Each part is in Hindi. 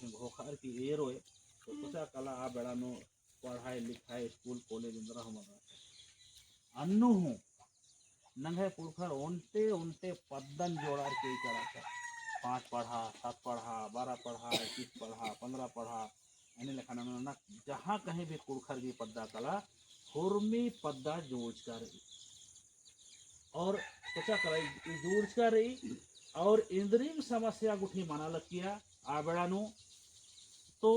देखें घोखार की एरो है तो सोचा कला आ बेड़ानो पढ़ाई लिखाई स्कूल कॉलेज इंद्रा हमारा अन्नू हूँ नंगे पुरखर उनते उनते पद्दन जोड़ार के करा था 5 पढ़ा 7 पढ़ा 12 पढ़ा 21 पढ़ा 15 पढ़ा एने लेखा ना जहाँ कहीं भी पुरखर की पद्दा कला हुर्मी पद्दा जोड़ कर और सोचा कला जोड़ कर और इंद्रिम समस्या गुठी माना लकिया आबेड़ानु तो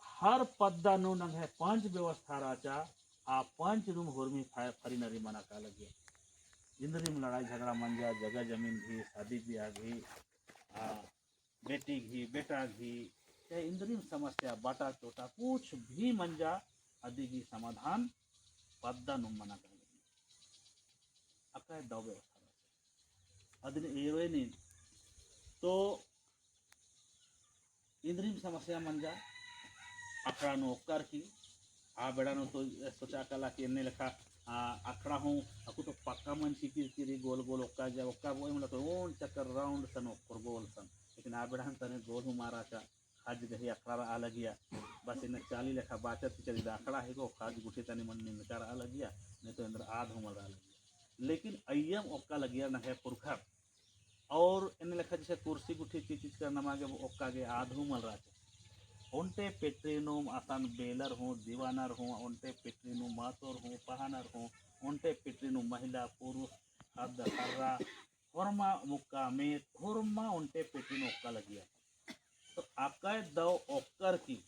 हर पद्दा नो नंग है 5 व्यवस्था राचा आ 5 रूम हुर्मी फरी नरी मना का लगे इंद्रिम लड़ाई झगड़ा मंजा जगह जमीन घी शादी ब्याह घी बेटी घी बेटा घी चाहे इंद्रिम समस्या बाटा चोटा कुछ भी मंजा आदि की समाधान पद्दा नुम मना का लगे अका दो व्यवस्था अदिन एरोए नहीं तो इंद्रिम समस्या मंजा अखड़ा नो कर की आ बेड़ा नो तो सोचा कला कि ने लेखा अखड़ा हूँ aku तो पक्का मन चिकिर चिरी गोल गोल ओक्का जा ओक्का वो मतलब तो ओन चक्कर राउंड सन ओक्कर गोल सन लेकिन आ बेड़ा हम तने गोल हूँ मारा का खाज गही अखड़ा आ लगिया बस इन्हें चाली लेखा बाचत चली अखड़ा है को खाज गुठे तने मन निकार आ लगिया नहीं तो अंदर आध हो मरा लगिया लेकिन अय्यम ओक्का लगिया न है पुरखा और इन्हें लेखा जैसे कुर्सी गुठी चीज का नमागे ओक्का के आधू मल रहा उनटे पेट्रीनुम आसान बेलर हूँ दीवानर हूँ उनटे पेट्रीनुम मातोर हूँ पहानर हूँ उनटे पेट्रीनुम महिला पुरुष हद हर्रा होरमा मुक्का में होरमा उनटे पेट्रीनु ओक्का लगिया तो आकाय दो ओक्कर की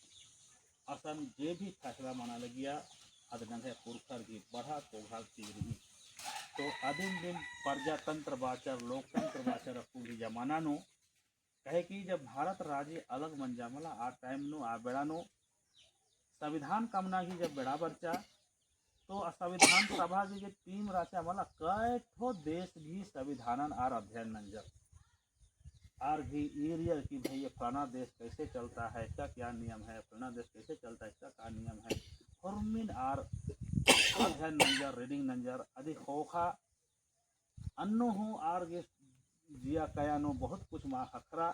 आसान जे भी फैसला माना लगिया अदनंग है पुरखर की बढ़ा तो भाग रही तो आदिम दिन प्रजातंत्र बाचर लोकतंत्र बाचर पूरी जमाना नो कहे कि जब भारत राज्य अलग बन जामला आ टाइम नो आ बेड़ा नो संविधान कामना की जब बेड़ा बच्चा तो संविधान सभा की जो टीम राचा मला कई ठो देश भी संविधानन आर अध्ययन नंजर आर भी एरिया की भाई ये फलाना देश कैसे चलता है इसका क्या नियम है फलाना देश कैसे चलता है इसका क्या नियम है फॉर्मिन आर अध्ययन नंजर रीडिंग नंजर अधिक खोखा अन्नो हूँ आर जिया कयानो बहुत कुछ माँ खखरा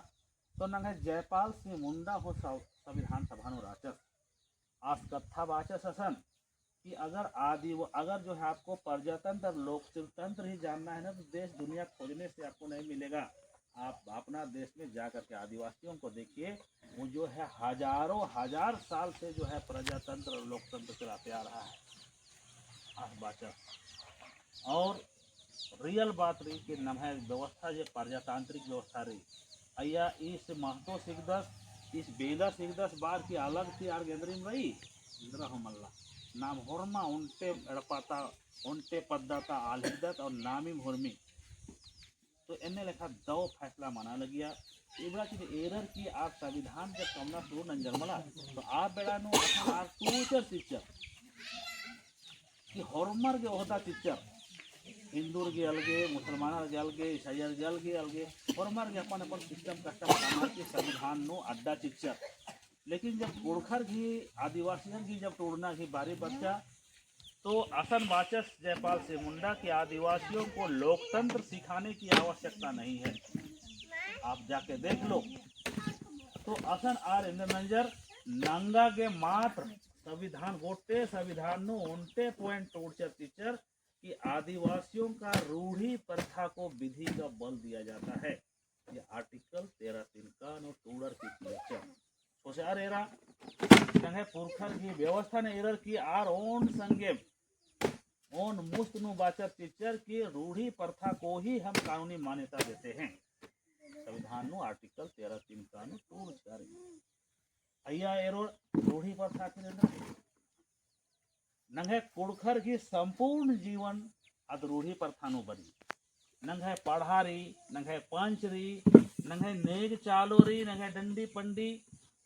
तो नंगे जयपाल सिंह मुंडा हो संविधान सभा नो राचस आज कथा बाचस असन कि अगर जो है आपको प्रजातंत्र लोकतंत्र ही जानना है ना तो देश दुनिया खोजने से आपको नहीं मिलेगा आप अपना देश में जा करके आदिवासियों को देखिए वो जो है हजारों हजार साल से जो है प्रजातंत्र और लोकतंत्र चलाते आ रहा है आज बाचस और रियल बात रही कि नमः व्यवस्था जो प्रजातांत्रिक व्यवस्था रही अया इस महतो सिगदस इस बेला सिगदस बार की अलग थी आर गेंद्रीम रही इंद्रा हमल्ला नाम होरमा उनटे एड़पाता उनटे पद्दाता आलहिदत और नामी होरमी तो इन्हें लेखा दो फैसला माना लगिया इबड़ा की एरर की आप संविधान जब कमना शुरू नंजर मला तो आप बेड़ा नो आर टूचर टीचर कि होरमर के ओहदा टीचर हिंदूर के अलगे मुसलमान के अलगे ईसाई के अलगे और हमारे अपन अपन सिस्टम कस्टम बनाना के संविधान नो अड्डा चिच्चर लेकिन जब पुरखर की आदिवासियों की जब तोड़ना की बारी बच्चा तो असन वाचस जयपाल से मुंडा के आदिवासियों को लोकतंत्र सिखाने की आवश्यकता नहीं है आप जाके देख लो तो असन आर इंद्रनंजर नंगा के मात्र संविधान गोटे संविधान नो उनटे पॉइंट टोर्चर टीचर कि आदिवासियों का रूढ़ी प्रथा को विधि का बल दिया जाता है ये आर्टिकल 13(3) का नो टूडर की लेक्चर होशियार एरा संगे पुरखर की व्यवस्था ने एरर की आर ओन संगे ओन मुस्त नु बाचर टीचर की रूढ़ी प्रथा को ही हम कानूनी मान्यता देते हैं संविधान नो आर्टिकल 13(3) का नो टूडर अय्या एरो रूढ़ी प्रथा के अंदर नंगे पुरखर की संपूर्ण जीवन अधरूढ़ी प्रथानु बनी नंगे पढ़ारी नंगे पंचरी नंगे नेग चालोरी नंगे डंडी पंडी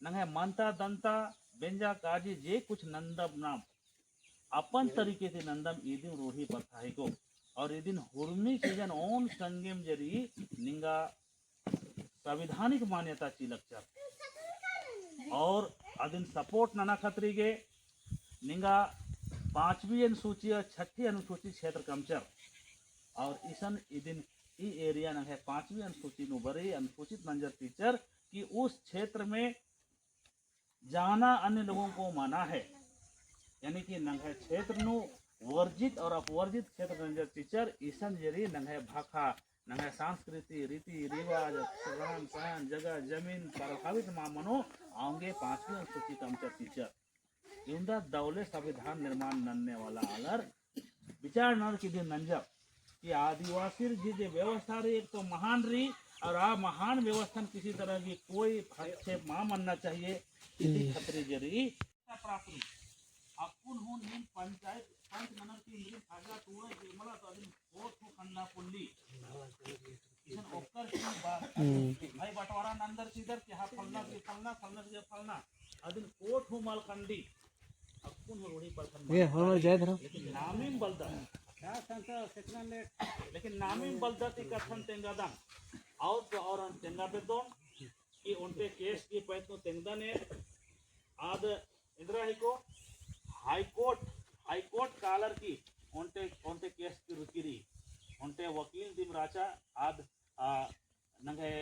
नंगे मंता दंता बेंजा काजी जे कुछ नंदम नाम अपन तरीके से नंदम ये दिन रूढ़ी प्रथा है को और ये दिन हुर्मी सीजन ओन संगम जरी निंगा संविधानिक मान्यता चिलक्चर और अदिन सपोर्ट नाना खतरी के निंगा 5वीं अनुसूची और 6ठी अनुसूची क्षेत्र कमचर और इसन इदिन ई एरिया न है 5वीं अनुसूची नु बरे अनुसूचित नंजर टीचर कि उस क्षेत्र में जाना अन्य लोगों को माना है, यानी कि नंगे क्षेत्र नु वर्जित और अपवर्जित क्षेत्र रंजर टीचर ईसन जरी नंगे भाखा नंगे संस्कृति रीति रिवाज रहन सहन जगह जमीन प्रभावित मामनो आंगे 5वीं अनुसूची कमचर टीचर इंदा दौले संविधान निर्माण नन्ने वाला अलर विचार नर की दिन नंजर कि आदिवासी जी जो व्यवस्था रही एक तो महान रही और आ महान व्यवस्था किसी तरह की कोई हस्तक्षेप मां मानना चाहिए इसी खतरे जरी प्राप्त अपुन हूं नीम पंचायत पंच मनर की मिली भागा टूरा जेमला तो अदिन कोट हो खंडा पुल्ली इसन ओकर की भाई बटवारा नंदर सीधर कि हा फलना के फलना अदिन कोट हो माल खंडी अपुन हो रोड़ी पर खंडा ये हो जाय धरो लेकिन नामिम बलदा क्या संसा सेक्शन ले लेकिन नामिम बलदा ती कथन तेंगादा और तो और तेंगा पे दो कि उनके केस की पैत तो तेंगा ने आद इंदिरा ही को हाईकोर्ट कालर की ओंटे केस की रुकिरी ओंटे वकील दिम राचा आद नंगे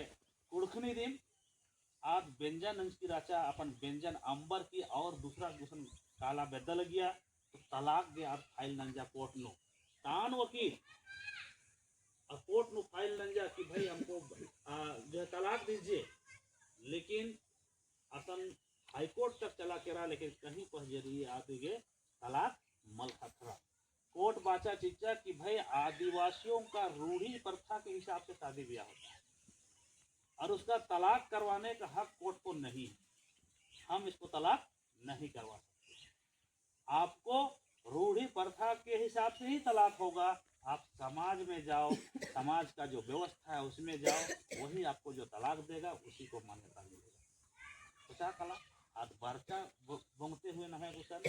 कुड़खनी दिम आद व्यंजन अंश की राचा अपन व्यंजन अंबर की और दूसरा गुसन काला बेदल गया तो तलाक गया आद फाइल नंजा कोर्ट नो तान वकील कोर्ट नो फाइल नंजा कि भाई हमको जो तलाक दीजिए लेकिन असन हाईकोर्ट तक चला के रहा लेकिन कहीं पर जरिए आते गए तलाक मल खतरा कोर्ट बाचा चिच्चा कि भाई आदिवासियों का रूढ़ी प्रथा के हिसाब से शादी ब्याह होता है और उसका तलाक करवाने का हक कोर्ट को नहीं है हम इसको तलाक नहीं करवा सकते आपको रूढ़ी प्रथा के हिसाब से ही तलाक होगा आप समाज में जाओ समाज का जो व्यवस्था है उसमें जाओ वही आपको जो तलाक देगा उसी को मान्यता मिलेगा तो क्या कला आज बरका बोंगते हुए नहे गुसन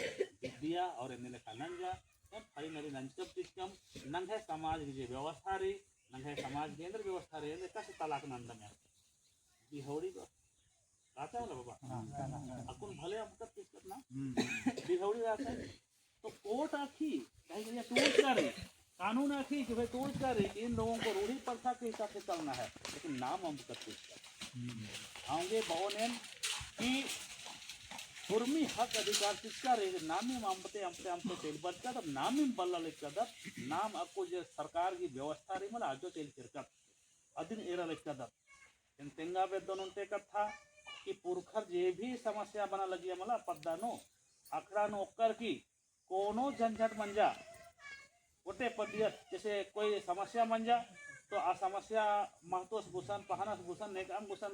दिया और इन्हें लिखा नंजा तब फरी नरी नंजकब तिस्कम नंगे समाज की जो व्यवस्था रही नंगे समाज केंद्र व्यवस्था रही ने कैसे तलाक नंद में बिहौड़ी को आता है ना बाबा अकुन भले अब तक तिस्कत ना बिहौड़ी आता है तो कोर्ट आखी कहीं टूट कर रही कानून आखी कि भाई टूट कर रही इन लोगों को रूढ़ी प्रथा के हिसाब से चलना है लेकिन नाम हम तक तिस्कत आऊंगे बहुनेन कि उर्मी हक अधिकार किसका रहे नामी मामते हमसे हमसे तेल बचका तब नामी बल्ला लिखा था नाम आपको जो सरकार की व्यवस्था रही मतलब आजो तेल चिरकत अदिन एरा लिखा था इन तेंगा पे दोनों टेकत था कि पुरखर जे भी समस्या बना लगी है मतलब पद्दानो अखड़ा नो कर की कोनो झंझट मंजा उठे पदियत जैसे कोई समस्या मंजा तो आ समस्या महतोस गुसन पहानस गुसन नेकाम गुसन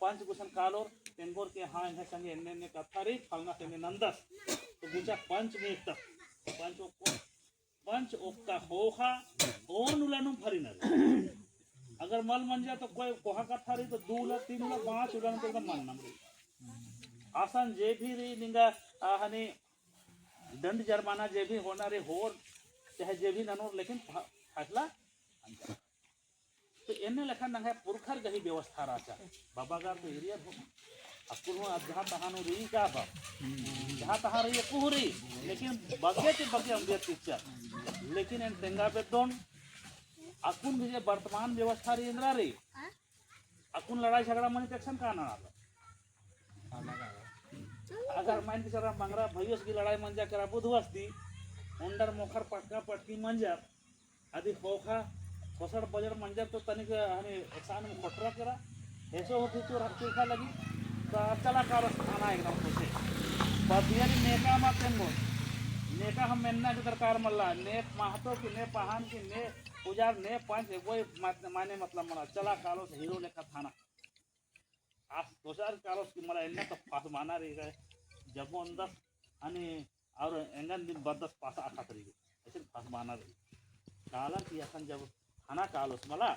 पंच गुसन कालोर तेंगोर के हाँ इन्हें संगे इन्हें कथारी फलना तेने नंदस तो गुचा पंच में तक पंच ओक्का होखा और नुलानु फरी नरे अगर मल मंजा तो कोई कोहा कथारी तो 2 उला 3 उला 5 उला तो एकदम मन नंबर आसान जे भी रही निंगा हनी दंड जुर्माना जे भी होना रे होर चाहे जे भी ननोर लेकिन फैसला तो इन्हें लेखा नंगे पुरखर गही व्यवस्था राचा बाबा गार तो एरिया हो अकुल हो जहाँ तहाँ नो रही का बा जहाँ तहाँ रही कुहरी लेकिन बगे के बगे हम दिया टीचर लेकिन इन तेंगा पे दोन अकुल भी जो वर्तमान व्यवस्था रही इंद्रा रही अकुल लड़ाई झगड़ा मनी एक्शन का ना अगर माइन के चला मंगरा भैयस की लड़ाई मंजा करा बुधवस्ती उंडर मोखर पटका पटकी मंजर आदि खोखा फसड़ बजर मंजर तो तनिक हने एक्सान में खटरा करा ऐसो होती तो रखा लगी तो चला का खाना एकदम खुशी बदियारी नेका मत नेका हम मेन्ना की दरकार मल्ला ने महतो की ने पहान की ने पुजार ने पंच वही माने मतलब मला चला कालो से हीरो लेखा थाना आज दोसार कालो की मला इन्ना तो पास माना रही गए जब वो अंदर अनि और एंगन दिन बदस पासा आखा तरी ऐसे पास माना रही काला की असन जब थाना कालोस मला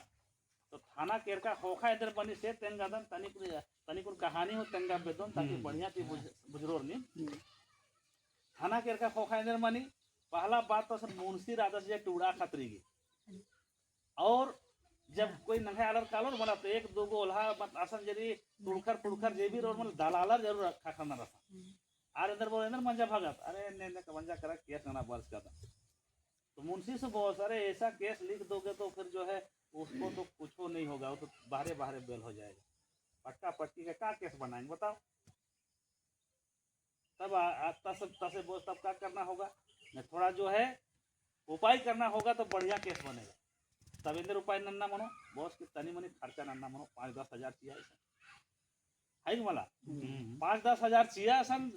तो थाना केरका होखा इधर बनी से तेंगादन तनिकुर कहानी हो तेंगा बेदोन ताकि बढ़िया थी बुजरोर नी थाना केरका होखा इधर मनी पहला बात तो सर मुंशी राजा से टूड़ा खतरी की और जब कोई नंगे आलर कालोर बोला तो 1-2 गो ओल्हा मत आसन जरी पुड़खर जे भी रोड मतलब दलालर जरूर रखा करना रहा आर इधर बोले इधर मंजा भगत अरे ने मंजा करा केस ना बर्स का तो मुंशी से बहुत सारे ऐसा केस लिख दोगे तो फिर जो है उसको तो कुछ नहीं होगा वो तो बाहरे बेल हो जाएगा पट्टा पट्टी का क्या केस बनाएंगे बताओ तब तसे बोस तब क्या करना होगा, मैं थोड़ा जो है उपाय करना होगा तो बढ़िया केस बनेगा। तब इधर उपाय नन्ना मनो बॉस की तनी मनी खर्चा नन्ना मनो 5-10 हजार चाहिए है कि मला 5-10 हजार चाहिए असन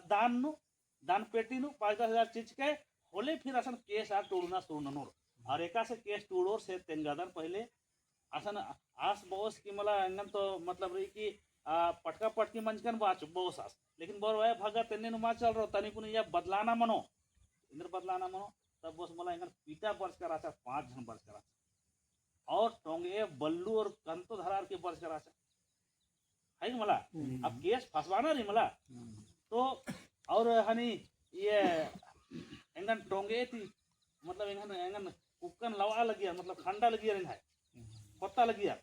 दान नु दान पेटी नु 5-10 हजार चीज के होले फिर असन केस आ तोड़ना सोननोर और एका से केस तोड़ोर से तेंगादर पहले असन आस बॉस की मला अंगन तो मतलब रही कि पटका पटकी मंचकन बाच बॉस आस लेकिन बोर वह भागा तेने नुमा चल रहा तनी कुनी या बदलाना मनो इंद्र बदलाना मनो तब बॉस मला अंगन पीटा बर्स करा 5 जन बर्स करा और टोंगे बल्लू और कंतो धरार के बर्स करा है मला। अब केस फंसवाना रही मला तो और हनी ये एंगन टोंगे थी मतलब एंगन कुकन लवा लगी मतलब खंडा लगी रही है पत्ता लगी यार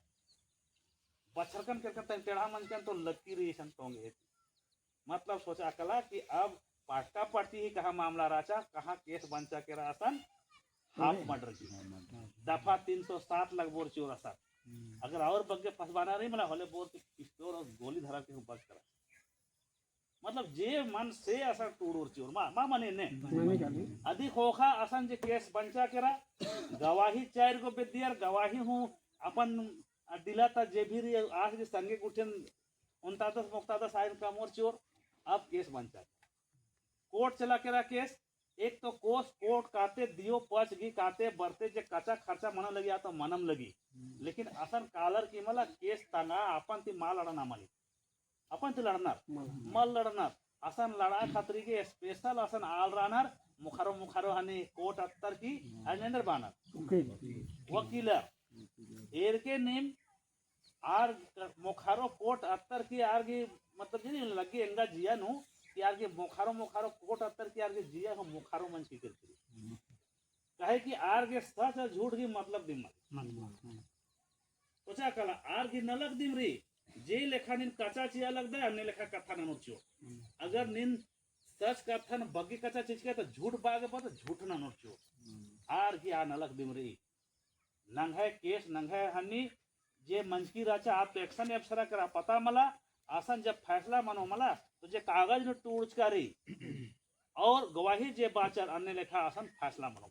बछरकन करके टेढ़ा मंचकन तो लगती रही सन टोंगे मतलब सोचा कला कि अब पाटका पाटी ही कहा मामला राचा कहाँ केस बंचा के रासन हाफ मर्डर की दफा 307 लग बोर चोर असा अगर और बग्गे फंसवाना रही मला होले बोर की पिस्तौल और गोली धरा के बच करा मतलब जे मन से असा टूडोर चोर मा मने ने अधिक होखा असन जे केस बंचा केरा गवाही 4 गो बेदियर गवाही हूँ अपन दिला था जे भी आज के संगे कुठन 29 आयन कमोर चोर अब केस बंचा कोर्ट चला केरा केस एक तो कोर्ट काते दियो पच गी काते बरते जे कच्चा खर्चा मना लगी तो मनम लगी लेकिन असन कालर की मला केस तंगा अपन ती माल लड़ना मली अपन ती लड़नार मल लड़नार असन लड़ा खतरी के स्पेशल असन आल रानर मुखारो हनी कोर्ट अत्तर की अजेंडर बानर वकीलर एर के नेम आर मुखारो कोर्ट अत्तर की आर की मतलब जी लगी एंगा जिया नु कि आर के मुखारो कोर्ट अत्तर की आर के जिया हम मुखारो मंच की करती कहे कि आर के सच और झूठ की मतलब दिमाग सोचा कला आर की नलक दिम री जे लेखा निन कच्चा चिया लग दे अन्य लेखा कथा न नोचियो अगर निन सच कथन बग्गी कच्चा चीज के तो झूठ बागे पर झूठ न नोचियो आर की आ नलक दिम री नंगे केस नंगे हनी जे मंचकी राचा आप तो एक्शन अफसरा करा पता मला आसन जब फैसला मनो मला तो जे कागज न टूर्च करी और गवाही जे बाचर अन्य लेखा आसन फैसला मनो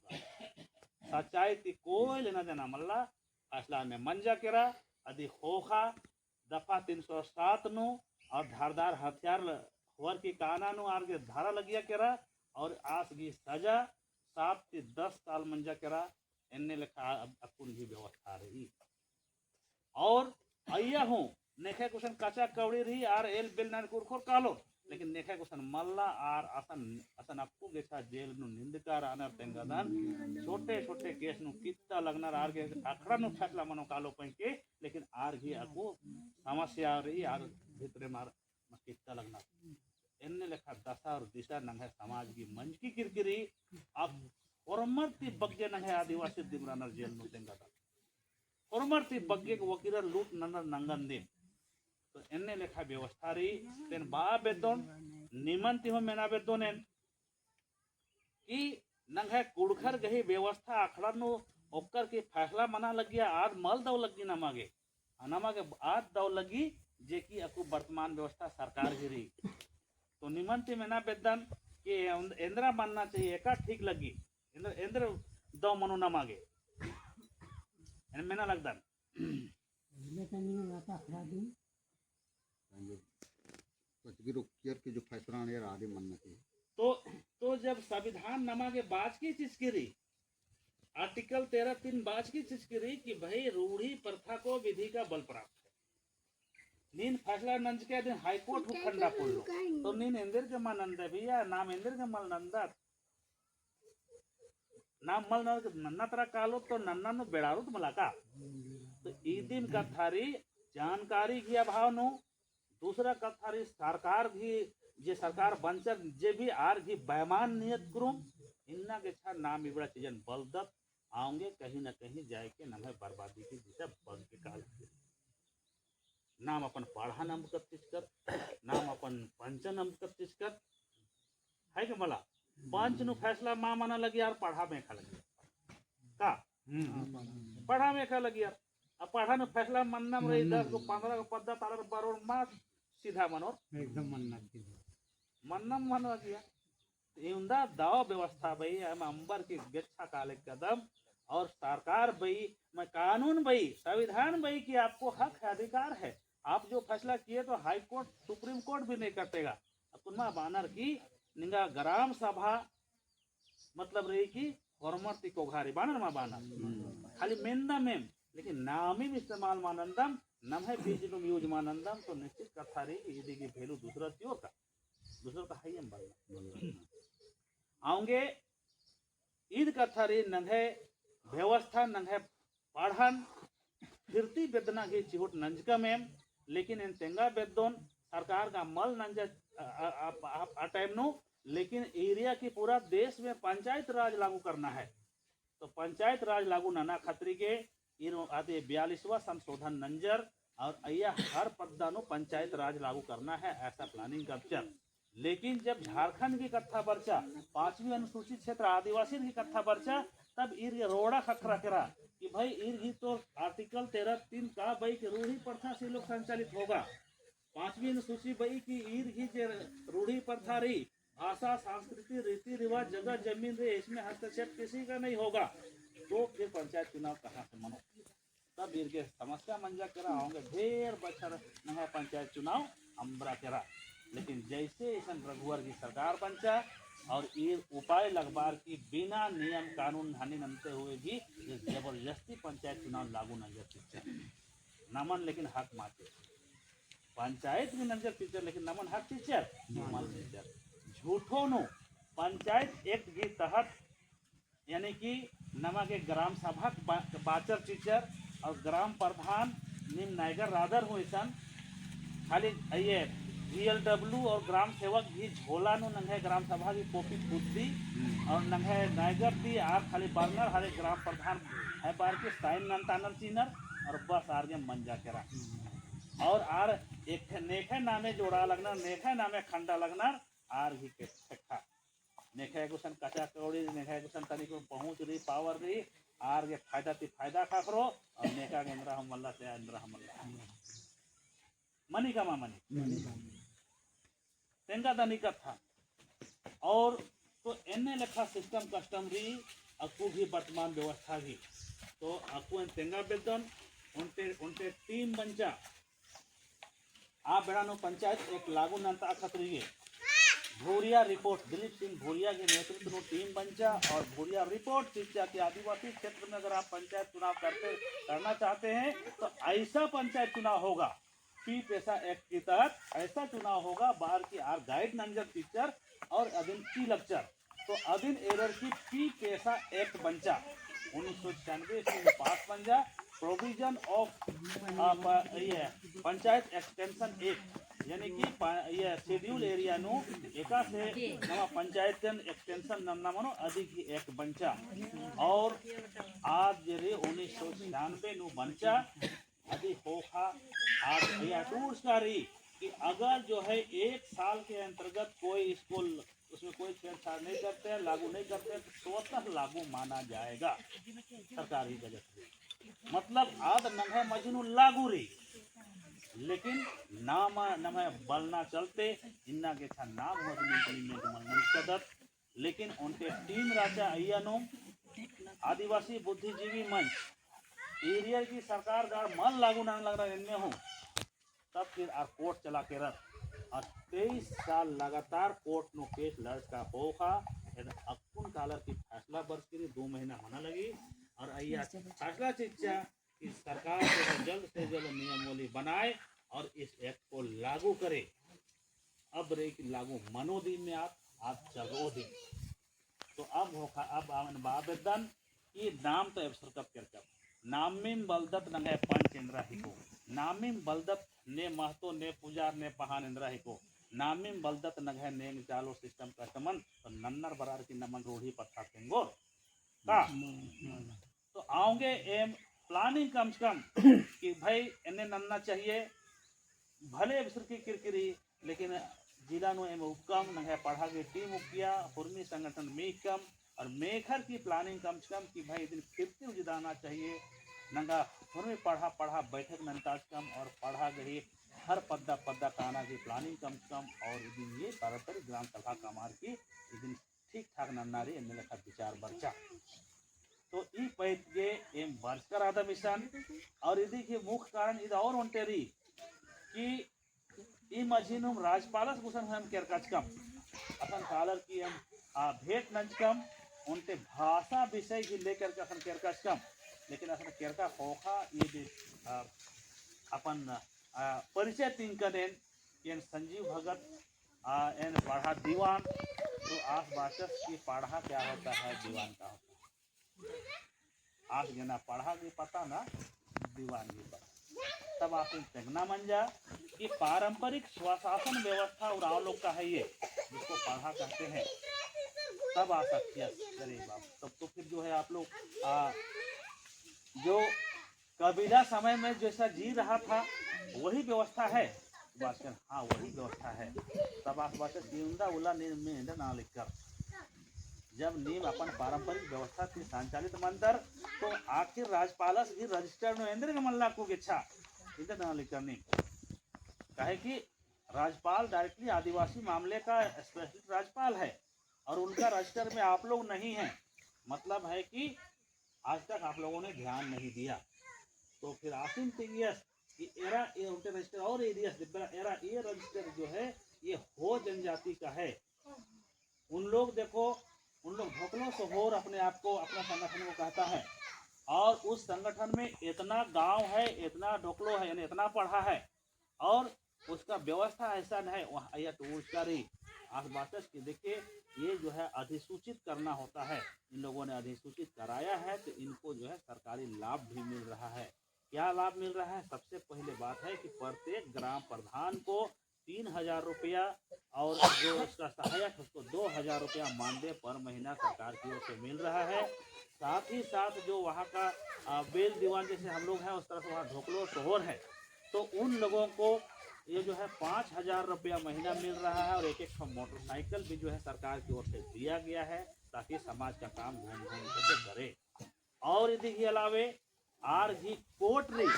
सच्चाई ती कोई लेना देना मल्ला फैसला ने मंजा केरा अधिक होखा दफा 307 नु और धारदार हथियार हुआ की काना नु आर के धारा लगिया केरा और आस की सजा 7 से 10 साल मंजा केरा एने लेखा अपुन भी व्यवस्था रही और अय्या हूँ नेखे कुशन कच्चा कवड़ी रही आर एल बिल नान कुरखोर कालो लेकिन नेखे कुशन मल्ला आर असन असन अप्पू गेछा जेल नु निंदकार आनर तेंगादान छोटे छोटे केस नु कित्ता लगनर आर के अखड़ा नु फैसला मनो कालो पंके लेकिन आर भी अको समस्या रही आर भीतरे मार कित्ता लगनर एन्ने लेखा दशा और दिशा नंगे समाज की मंच की किरकिरी अब औरमर्ती बग्गे नंगे आदिवासी दिमरानर जेल नु तेंगादान औरमर्ती बग्गे वकील लूट नंगर नंगन दिन तो एन्ने लेखा व्यवस्था रही तेन बा बेदोन निमंती हो मेना बेदोनेन कि नंगे कुड़खर गही व्यवस्था अखड़ा नु ओकर के फैसला मना लगिया आज मल दव लगी नमागे आज दव लगी जे की अकु वर्तमान व्यवस्था सरकार की रही तो निमंती मेना बेदन के इंद्रा मानना चाहिए एका ठीक लगी इंद्र दव मनो नमागे मेना लगदन के जो फैसला है आगे मानना चाहिए तो जब संविधान नमा के बाज की चीज की रही आर्टिकल 13(3) बाज की चीज की रही कि भाई रूढ़ी प्रथा को विधि का बल प्राप्त है नीन फैसला नंज के दिन हाईकोर्ट को खंडा पोल लो तो नीन इंदिर के मन नंद भैया नाम इंदिर के मल नंदा नाम मल नन्ना तरह कालो तो नन्ना नु बेड़ारू तो मला का तो ईदिन कथारी जानकारी की अभाव नो दूसरा कथारी सरकार भी जे सरकार बंचर जे भी आर भी बेमान नियत करूं इन्ना के छा नाम इबड़ा चीजन बलदत आओगे कहीं न कहीं जाए के नमे बर्बादी की दिशा बल के काल नाम अपन पढ़ा नाम कत्तिच कर नाम अपन पंचन नाम कत्तिच कर है के मला पंच नु फैसला मां माना लगी यार पढ़ा में खा लगी का पढ़ा में खा लगी यार अब पढ़ा नु फैसला मनना रही 10 को 15 को 15 तार बरोर मां सीधा मनो एकदम मनना मन्नम मनवा गया इंदा दाव व्यवस्था भाई हम अंबर की गेच्छा काले कदम और सरकार भाई मैं कानून भाई संविधान भाई कि आपको हक है अधिकार है आप जो फैसला किए तो हाई कोर्ट सुप्रीम कोर्ट भी नहीं कटेगा अपना बानर की निंगा ग्राम सभा मतलब रही कि फॉर्मर को घारी बानर मा बानर खाली मेंदा मेम लेकिन नामी इस्तेमाल मानंदम नम है बीज यूज मानंदम तो निश्चित कथा रही यदि की भेलू दूसरा का है हम बल्ला आऊंगे ईद कथा रे नंगे व्यवस्था नंगे पढ़न फिरती बेदना के चिहुट नंजका में लेकिन इन तेंगा बेदोन सरकार का मल नंजा टाइम नो लेकिन एरिया की पूरा देश में पंचायत राज लागू करना है तो पंचायत राज लागू नाना खतरी के आते 42वां संशोधन नंजर और अय्या हर पद्दानो पंचायत राज लागू करना है ऐसा प्लानिंग कल्चर लेकिन जब झारखंड की कथा पर्चा 5वीं अनुसूचित क्षेत्र आदिवासी की कथा पर्चा तब ईर रोड़ा खखरा करा कि भाई ईर ही तो आर्टिकल 13(3) का भाई की रूढ़ी प्रथा से लोग संचालित होगा 5वीं अनुसूची भाई की ईर ही रूढ़ी प्रथा रही भाषा संस्कृति रीति रिवाज जगह जमीन रे इसमें हस्तक्षेप किसी का नहीं होगा तो फिर पंचायत चुनाव कहाँ से मनो तब ईर के समस्या मंजा करा होंगे ढेर बछर नया पंचायत चुनाव अम्बरा करा लेकिन जैसे ऐसा रघुवर की सरकार बचा और ये उपाय लगबार की बिना नियम कानून हानि नमते हुए भी जबरदस्ती पंचायत चुनाव लागू नजर नमन लेकिन हक माते पंचायत में नजर टीचर लेकिन नमन हक टीचर टीचर झूठो नो पंचायत एक्ट के तहत यानी कि नमा के ग्राम सभा बाचर टीचर और ग्राम प्रधान निम नायगर राधर हुए सन खाली ये GLW और ग्राम सेवक भी झोला नु नंगे ग्राम सभा की कॉपी खुद दी और नंगे नायगर दी आप खाली बर्नर हरे ग्राम प्रधान है बार के साइन नंतानर चीनर और बस आर के मंजा करा और आर एक नेखे नामे जोड़ा लगना नेखे नामे खंडा लगना आर ही के ठेका नेखे कुशन कचा कौड़ी नेखे कुशन तनी को पहुंच रही पावर रही आर के फायदा खा करो और नेका के इंद्रा हम मल्ला से इंद्रा हम मल्ला मनी का मनी तेंगा दानी का था और तो एने लेखा सिस्टम कस्टमरी अकु भी वर्तमान व्यवस्था भी तो अकु तेंगा बेतन उनते टीम बंचा आ बेड़ानो पंचायत एक लागू नंता खतरी के भूरिया रिपोर्ट दिलीप सिंह भूरिया के नेतृत्व में टीम बंचा और भूरिया रिपोर्ट शिक्षा के आदिवासी क्षेत्र में अगर आप पंचायत चुनाव करना चाहते हैं तो ऐसा पंचायत चुनाव होगा पी पैसा एक्ट के तहत ऐसा चुनाव होगा बाहर की आर गाइड नंजर टीचर और अधीन की लेक्चर तो अधीन एरर की पी पैसा एक्ट बंचा 1996 में पास बन जा provision of panchayat extension act यानी कि ये शेड्यूल एरिया नु एका से नवा पंचायत एक्सटेंशन नन्ना मनो अधिक एक्ट बंचा और आज रे 1996 नु बंचा अभी होखा आज यह टूर्स का रही कि अगर जो है 1 साल के अंतर्गत कोई स्कूल उसमें कोई छेड़छाड़ नहीं करते हैं लागू नहीं करते हैं तो स्वतः लागू माना जाएगा सरकारी बजट में मतलब आद नंगे मजनू लागू रही लेकिन नाम नमे बलना चलते इन्ना के था नाम इम्प्लीमेंट मनन कदर लेकिन उनके टीम राजा अय्यानो आदिवासी बुद्धिजीवी मंच एरिया की सरकार गार मन लागू ना लग रहा इनमें हूँ तब फिर आर कोर्ट चला के रख और 23 साल लगातार कोर्ट नो केस लड़ का होगा अकुन कालर की फैसला बर्ष के लिए 2 महीना होना लगी और अय्या फैसला चिच्चा कि सरकार को जल्द से जल्द नियमावली बनाए और इस एक्ट को लागू करे अब रे लागू मनो दिन में आप चलो दिन तो अब होगा अब आवेदन ये नाम तो अवसर कब कर नामिम बलदत नंगे पंच इंद्रा हिको नामिम बलदत ने महतो ने पुजार ने पहान इंद्रा हिको नामिम बलदत नगे ने चालो सिस्टम कस्टमन तो नन्नर बरार की नमन रूढ़ी पत्था तेंगोर का तो आओगे एम प्लानिंग कम से कम कि भाई इन्हें नन्ना चाहिए भले अवसर की किरकिरी लेकिन जिला नो एम हुक्म नगे पढ़ा के टीम उकिया हुर्मी संगठन में कम और मेघर की प्लानिंग कम से कम कि भाई दिन फिरती उजिदाना चाहिए नंगा हुर्मी पढ़ा बैठक नंताज कम और पढ़ा गई हर पद्दा पद्दा काना की प्लानिंग कम और इदिन ये पारंपरिक ग्राम सभा कमार की इदिन ठीक ठाक नन्नारी इन लेखा विचार बर्चा तो ई पैत के एम बर्चकर आदा मिशन और इदी के मुख्य कारण इद और उनटेरी कि ई मजीनुम राजपालस गुसन हम केरकाचकम अपन कालर की हम भेंट नंचकम उनते भाषा विषय की लेकर के अपन केरकाचकम लेकिन अपन केरका खोखा ये भी अपन परिचय तीन करें एन संजीव भगत एन पढ़ा दीवान तो आस बाचस की पढ़ा क्या होता है दीवान का होता है आस जना पढ़ा की पता ना दीवान की पता तब आप तगना मन जा कि पारंपरिक स्वशासन व्यवस्था और आप लोग का है ये जिसको पढ़ा कहते हैं तब आ सकती है अरे बाप तब तो फिर जो है आप लोग जो कबीला समय में जैसा जी रहा था वही व्यवस्था है हाँ वही व्यवस्था है तब आप उला में ना लिखकर जब नीम अपन पारंपरिक व्यवस्था थी संचालित मंतर तो आखिर राजपालस भी रजिस्टर्ड नरेंद्र के मल्ला को इच्छा इधर ना लिखकर नीम कहे कि राजपाल डायरेक्टली आदिवासी मामले का स्पेशलिस्ट राजपाल है और उनका रजिस्टर में आप लोग नहीं हैं मतलब है कि आज तक आप लोगों ने ध्यान नहीं दिया तो फिर आसिम तिगियस कि एरा ये उनके रजिस्टर और एरियस एरा ये रजिस्टर जो है ये हो जनजाति का है उन लोग देखो उन लोग ढोकलों से होर अपने आप को अपना संगठन को कहता है और उस संगठन में इतना गांव है इतना ढोकलो है यानी इतना पढ़ा है और उसका व्यवस्था ऐसा नहीं है तो उसका रही आसपास के देखिए ये जो है अधिसूचित करना होता है इन लोगों ने अधिसूचित कराया है तो इनको जो है सरकारी लाभ भी मिल रहा है क्या लाभ मिल रहा है सबसे पहले बात है कि प्रत्येक ग्राम प्रधान को 3,000 रुपया और जो उसका सहायक उसको 2,000 रुपया मानदेय पर महीना सरकार की ओर से मिल रहा है साथ ही साथ जो वहाँ का बेल दीवान जैसे हम लोग हैं उस तरह से वहाँ ढोकलो शोहर है तो उन लोगों को ये जो है 5,000 रुपया महीना मिल रहा है और एक मोटरसाइकिल भी जो है सरकार की ओर से दिया गया है ताकि समाज का काम घूम घूम करके करे और यदि के अलावे आर भी कोटरी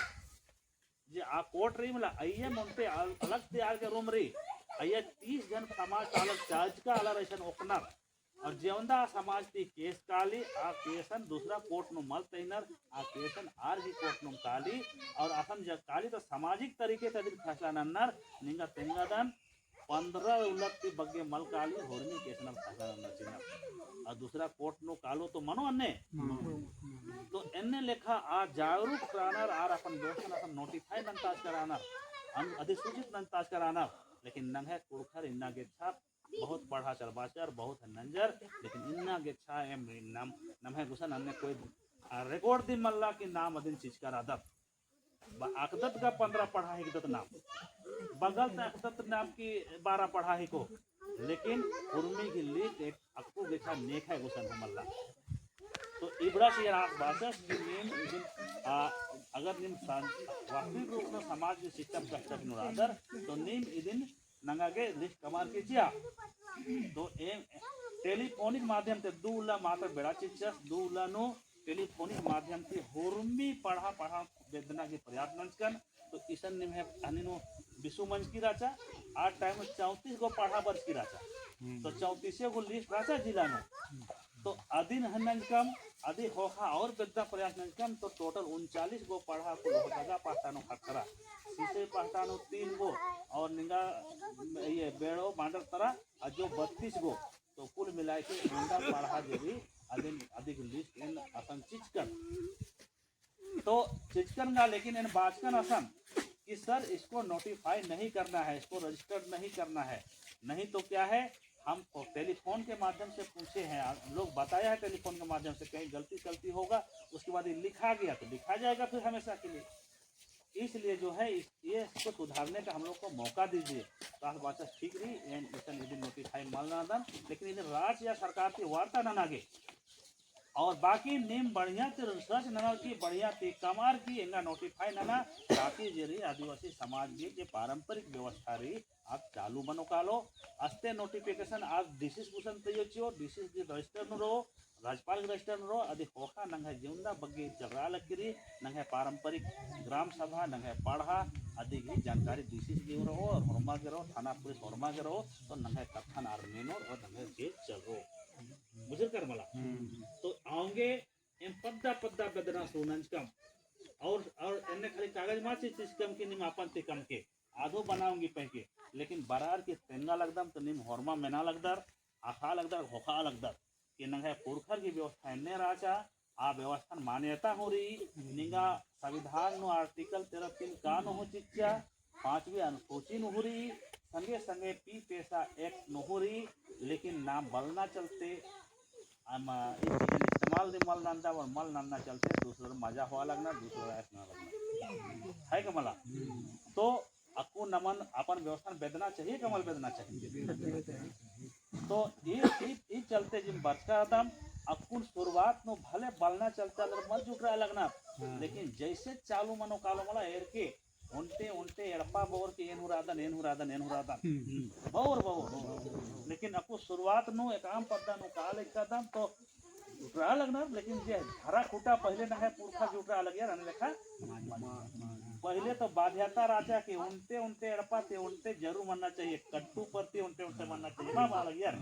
जे आ कोटरी मतलब आइए मुनते अलग से आर के रूम रही आइए 30 जन समाज अलग चार्ज का अलग रेशन ओपनर और जेवंदा समाज की केस काली आ केसन दूसरा कोर्ट नु मल तैनर आ केसन आर ही कोर्ट नु काली और असम जब काली तो सामाजिक तरीके से फैसला नन्नर निंगा तेंगादन 15 उलट के बग्गे मल काली होरनी केसन फैसला नन्नर चिन्ह और दूसरा कोर्ट नु कालो तो मनो अन्ने तो एन्ने लेखा आ जागरूक करानर आर अपन दोस्तन अपन नोटिफाई नंताज करानर हम अधिसूचित नंताज करानर लेकिन नंगे कुड़खर इन्ना के छाप बहुत पढ़ा चलबाचर बहुत नंजर लेकिन इन्ना के छा एम नाम नमहे गुसन अन्ने कोई रिकॉर्ड दी मल्ला की नाम अदिन चीज का आदत अकदत का 15 पढ़ा है इकदत नाम बगल से अकदत नाम की 12 पढ़ा है को लेकिन उर्मी की लिस्ट एक अक्कू देखा नेक है गुसन मल्ला तो इबड़ा से रात बाचस की नीम अगर नीम वास्तविक रूप में समाज के सिस्टम कष्ट नुरादर तो नीम इदिन नंगागे लिस्ट कमार के चिया तो एम टेलीफोनिक माध्यम से दूला मात्र बेड़ा चिच्चस दूला नो टेलीफोनिक माध्यम से होरमी पढ़ा वेदना की प्रयास मंचकन तो ईसन निम है अनिनो विश्व मंच की राचा आज टाइम 34 गो पढ़ा वर्ष की राचा तो 34 गो लिस्ट राचा जिला में तो अदिन हनंजकम अदि होखा और बेद्दा प्रयास नंजकम तो टोटल 39 गो पढ़ा को लगा पहचानो खतरा सीसे पहचानो 3 गो और निंगा ये बेड़ो बांडर तरा और जो 32 गो तो कुल मिला के निंगा पढ़ा देवी अदिन अधिक लिस्ट इन असम चिचकन तो चिचकन का लेकिन इन बाचकन असम कि सर इसको नोटिफाई नहीं करना है इसको रजिस्टर्ड नहीं करना है नहीं तो क्या है हम टेलीफोन के माध्यम से पूछे हैं लोग बताया है टेलीफोन के माध्यम से कहीं गलती होगा उसके बाद ये लिखा गया तो लिखा जाएगा फिर हमेशा के लिए इसलिए जो है ये इसको सुधारने का हम लोग को मौका दीजिए तो बात ठीक रही नोटिफाई मालना लेकिन इन्हें राज्य या सरकार की वार्ता न नागे और बाकी नियम बढ़िया ते रिसर्च नना की बढ़िया ते कमार की एंगा नोटिफाई नना ताकि जे रही आदिवासी समाज की जे पारंपरिक व्यवस्था रही आप चालू बनो कालो अस्ते नोटिफिकेशन आज डिसीज पुसन तयो छियो डिसीज जे रजिस्टर नो रो राजपाल रजिस्टर रो अदि होखा नंगे जिंदा बग्गे जगरा लकीरी नंगे पारंपरिक ग्राम सभा नंगे पढ़ा अदि की जानकारी डीसी की रो हरमा के रो थाना पुलिस हरमा के रो तो नंगे कथन आर्मेनो और नंगे जे चलो बुझर कर मला तो आऊंगे इन पद्दा पद्दा बदना सोनंज कम और इन्हें खाली कागज माची सिस्टम की निम अपन ते कम के आधो बनाऊंगी पहके लेकिन बरार के तेंगा लगदम तो निम हरमा मेना लगदर आखा लगदर होखा लगदर कि नंगे पुरखर की व्यवस्था ने राजा आ व्यवस्था मान्यता हो रही निंगा संविधान नो आर्टिकल 13 कानो हो चिच्चा 5वीं अनुसूची नो हो रही संगे संगे पी पैसा एक्ट नो हो रही लेकिन नाम बलना चलते इस्तेमाल मल नंदा और मल नंदा चलते दूसरा मजा हुआ लगना दूसरा ऐसा लगना है कि मला तो अक्कू नमन अपन व्यवस्था बेदना चाहिए कमल बेदना चाहिए तो ये चलते जिन बरका दम अक्कू शुरुआत नो भले बलना चलता मत जुटरा लगना लेकिन जैसे चालू मनो कालो मला एर के उनते उनते एड़पा बोर के एन बोर लेकिन अक्कू शुरुआत नो एकाम पद्दा नो काल एकदम तो जुटरा लगना लेकिन जे धरा खूटा पहले ना है पुरखा जुटरा लग यार लेखा पहले तो बाध्यता राजा के उनते उनते एड़पा ते उनते जरूर मानना चाहिए कट्टू परती उनते उनते मानना चाहिए मां लग यार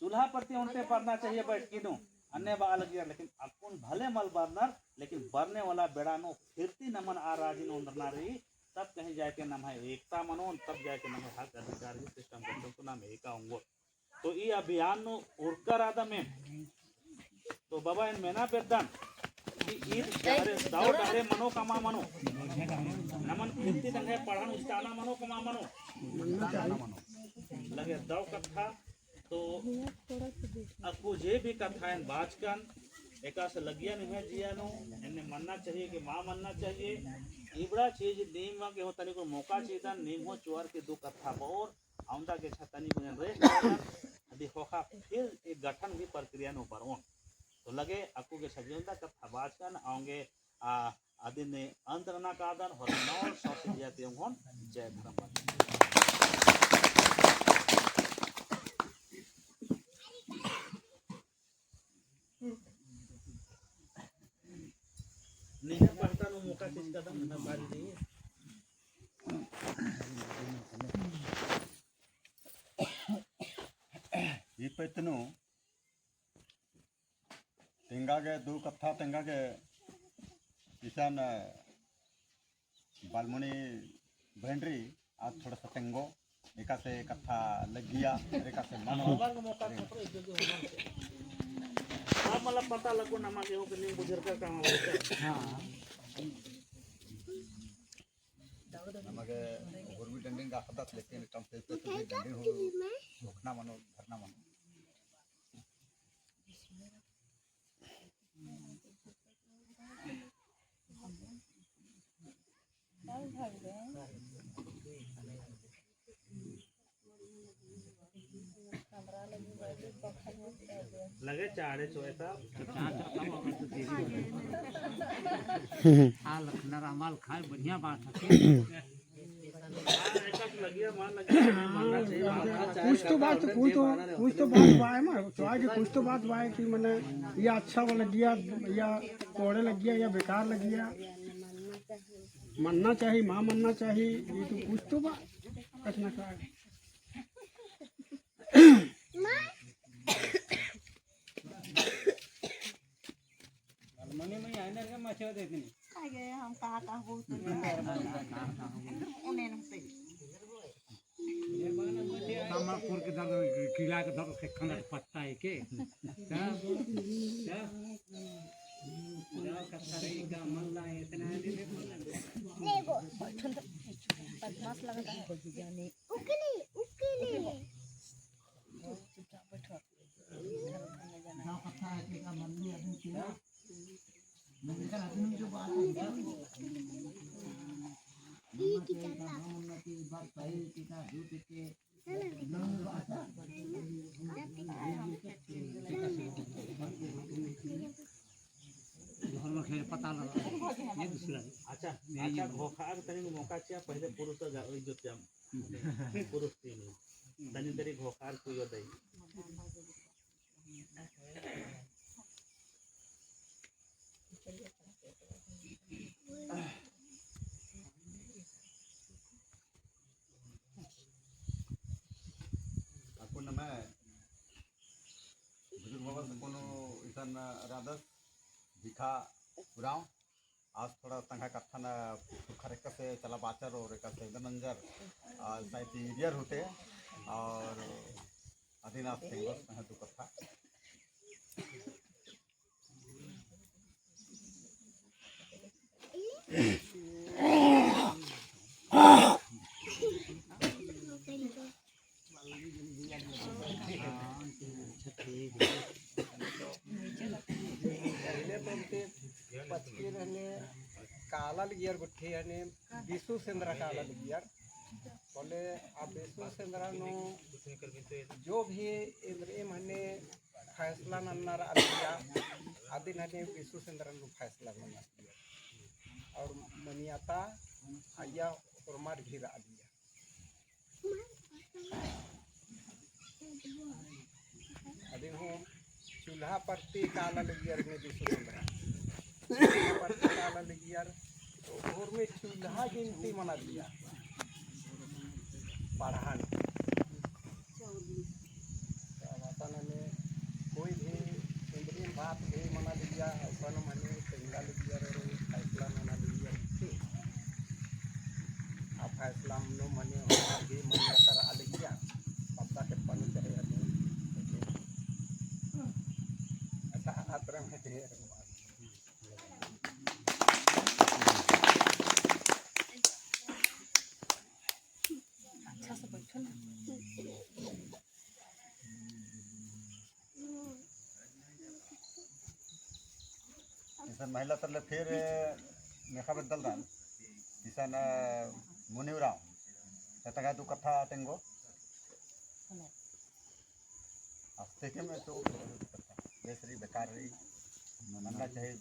चूल्हा परती उनते पड़ना चाहिए बैठ किनो अन्य बाल गया लेकिन अपुन भले मल बरनर लेकिन बरने वाला बेड़ा नो फिरती नमन आ राजी नो रही तब कहीं जाके नम है एकता मनो तब जाके नम हक अधिकार सिस्टम को नाम एका होंगो तो ये अभियान नो उड़कर आदा में तो बाबा इन मेना बेदन कि डारे दाव डारे मनो कमा मनो नमन फिरती दंगे पढ़ान उस्ताना मनो कमा मनो लगे दाव कथा तो आपको जे भी कथाएं बाजकन एका से लगिया निभे जिया नो इन्हें मानना चाहिए कि माँ मानना चाहिए इबड़ा चीज नीम के हो तनी को मौका चाहिए नीम हो चुआर के दो कथा और आमदा के छतनी को रेस्ट अभी होखा फिर एक गठन भी प्रक्रिया नो पर तो लगे आपको के सजीवता कथा बाजकन आऊंगे आदि ने अंतरना कादन और नौ सौ जाते हों जय धर्म नहीं पढ़ता नो मौका चीज कदम ना बारी रही ये पैतनो तेंगा के दो कथा तेंगा के किसान बालमणि भेंडरी आज थोड़ा सा तेंगो एका से कथा लग गया एका से मनो मौका अब मला पता लगो नमा के हो के नहीं गुजर कर काम होता हां नमगे और भी डंडिंग का पता लेकिन कम से तो डंडिंग हो रोकना मनो धरना मनो लगे चाड़े चोएता हां लखनरा माल खाए बढ़िया बात है लगिया मान लगिया कुछ तो बात बाय में तो आगे कुछ तो बात बाय कि मैंने या अच्छा वाला गया या कोड़े लग गया या बेकार लग गया मानना चाहिए माँ मानना चाहिए ये तो कुछ तो बात कठना का मने में आने के मछवा देती नहीं आगे हम कहा बहुत उन्हें नहीं ये बाना मछे कामापुर के दर किला के दर खंड पत्ता है के कथा रे का मल्ला इतना देखो बदमाश लगता है उकली चुपचाप बैठो कथा है का मल्ली आदमी किला मेरे आदमी जो बात है ये की बात सही की का दूध के घर में खेल पता लगा ये दूसरा अच्छा अच्छा धोखा तनी को मौका चाहिए पहले पुरुष का इज्जत जाम पुरुष तीन तनी तरी धोखा को यो दई अपन मैं बुजुर्ग बाबा से कोनो इंसान राधस दिखा उराव आज थोड़ा तंगा कथा ना खरेक से चला बाचर और एक से इधर मंजर साइट एरियर होते और आदिनाथ सिंह बस है तो कथा काला गियर गुट्ठी यानी विशु सेंद्रा काला गियर बोले अब विशु सेंद्रा नो जो भी इंद्रिय मने फैसला नन्नार आदिया आदि नने विशु सेंद्रा नो फैसला नन्नार और मनियाता आया फॉर्मेट घिरा आदिया आदि हो चूल्हा परती काला गियर में विशु सेंद्रा काला गियर और में चूल्हा गिनती मना दिया पढ़ान ने कोई भी इंद्रिय बात भी मना दिया अपन मने टेंगा गियर और फैसला मना दिया अब फैसला नो मने भी मना कर आ गया पत्ता के पानी करे अच्छा आत्र में दे अच्छा से बैठो ना। किसान महिला तरले फिर मेखा बदल दान किसान मुनिवराव तंगा तो कथा तेंगो हफ्ते के में तो बेसरी बेकार रही मनना चाहिए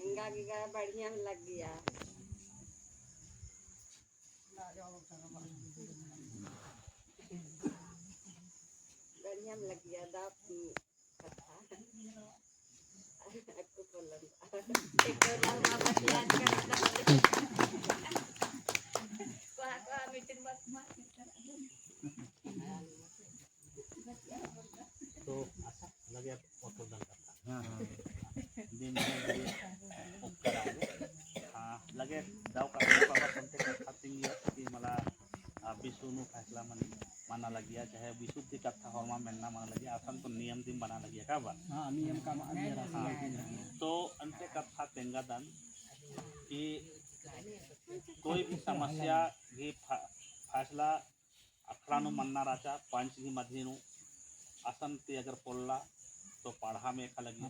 इंगा बढ़िया लग गया बढ़िया लग गया दाप की कथा आपको बोलन एक मीटिंग तो लगे ऑटोडन करता दिन लगे दाव का बाबा संते कथा तिंगी कि मला विष्णु फैसला माना लगिया चाहे विशुद्धि कथा हरमा मेलना माना लगिया आसन तो नियम दिन बना लगिया का बात नियम का तो अंते कथा तेंगा दान कि कोई भी समस्या की फैसला अखड़ा नु मन्ना राचा पंच की मध्य नु आसन ते अगर पोल्ला तो पढ़ा में खा लगी